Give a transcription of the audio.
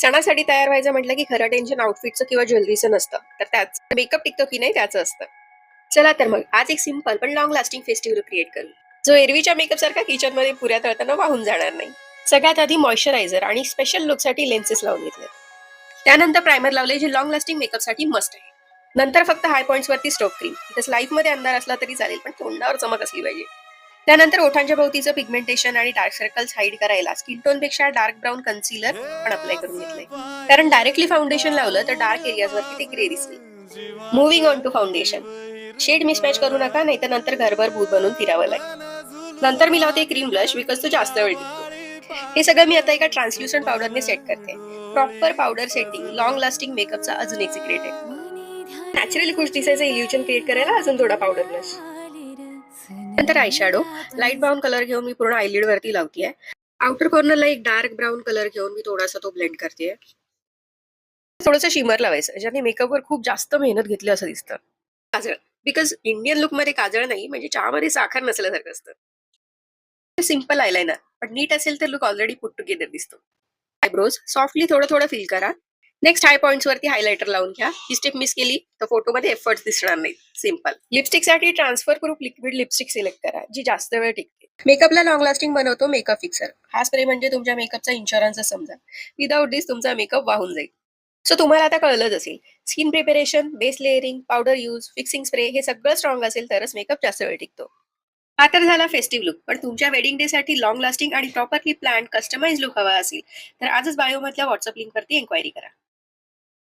सणासाठी तयार व्हायचं म्हटलं की खरं टेन्शन आउटफिटचं किंवा ज्वेलरीचं नसतं, तर त्याच मेकअप टिकतो की नाही त्याचं असतं. चला तर मग आज एक सिंपल पण long lasting festive look create करू, जो एरवीच्या मेकअप सारखा किचनमध्ये पुऱ्या तळताना वाहून जाणार नाही. सगळ्यात आधी मॉइश्चरायझर आणि स्पेशल लुकसाठी लेन्सेस लावून घेतले. त्यानंतर प्रायमर लावले, जे लॉंग लास्टिंग मेकअपसाठी मस्ट आहे. नंतर फक्त हाय पॉइंट्स वरती स्ट्रोक क्रीम, तसं लाईफ मध्ये अंधार असला तरी चालेल, पण तोंडावर चमक असली पाहिजे. त्यानंतर ओठांच्या भोवतीचं पिगमेंटेशन आणि डार्क सर्कल्स हाईड करायला स्किन टोन पेक्षा डार्क ब्राऊन कन्सिलर पण अप्लाय करून घेतलंय. कारण डायरेक्टली फाउंडेशन लावलं तर डार्क एरियाज वरती ते ग्रे दिसते. Moving on to foundation. Shade mismatch करू नका, नाही तर नंतर घरभर भूत बनून फिरावं लागेल. नंतर मी लावते क्रीम ब्लश, बिकॉज तो जास्त वेळ टिकतो. हे सगळं मी आता एका ट्रान्सल्युसंट पावडरने सेट करते. Proper powder setting long lasting मेकअपचा अजून एक सिक्रेट आहे. नॅचरली खुश दिसायचं इल्युजन क्रिएट करायला अजून थोडा पावडर ब्लश. नंतर eye shadow. Light brown colour घेऊन मी पूर्ण आयलिड वरती लावतीये. आउटर कॉर्नरला एक डार्क ब्राऊन कलर घेऊन मी थोडासा तो ब्लेंड करते. थोडंसं शिमर लावायचं, ज्याने मेकअपवर खूप जास्त मेहनत घेतली असं दिसतं. काजळ. बिकॉज इंडियन लुकमध्ये काजळ नाही म्हणजे चहामध्ये साखर नसल्यासारखं असतं. सिंपल आयलाइनर, पण नीट असेल तर लुक ऑलरेडी पुट टुगेदर दिसतो. आयब्रोज सॉफ्टली थोडं थोडं फिल करा. नेक्स्ट हाय पॉइंट्स वरती हायलायटर लावून घ्या. ही स्टेप मिस केली तर फोटोमध्ये एफर्ट्स दिसणार नाही. सिंपल. लिपस्टिक साठी transfer proof liquid lipstick select करा, जी जास्त वेळ टिकते. मेकअपला लॉंग लास्टिंग बनवतो मेकअप फिक्सर. हा स्प्रे म्हणजे तुमच्या मेकअपचा इन्शुरन्स समजा. विदाउट दिस तुमचा मेकअप वाहून जाईल. सो तुम्हाला आता कळलंच असेल, skin preparation, base layering, powder use, fixing spray हे सगळं स्ट्रॉंग असेल तरच मेकअप जास्त वेळ टिकतो. हा तर झाला फेस्टिव्ह लुक, पण तुमच्या वेडिंग डे साठी लॉंग लास्टिंग आणि प्रॉपरली प्लॅन कस्टमाइज लुक हवा असेल तर आजच बायोमधल्या व्हॉट्सअप लिंक वरती एन्क्वायरी करा.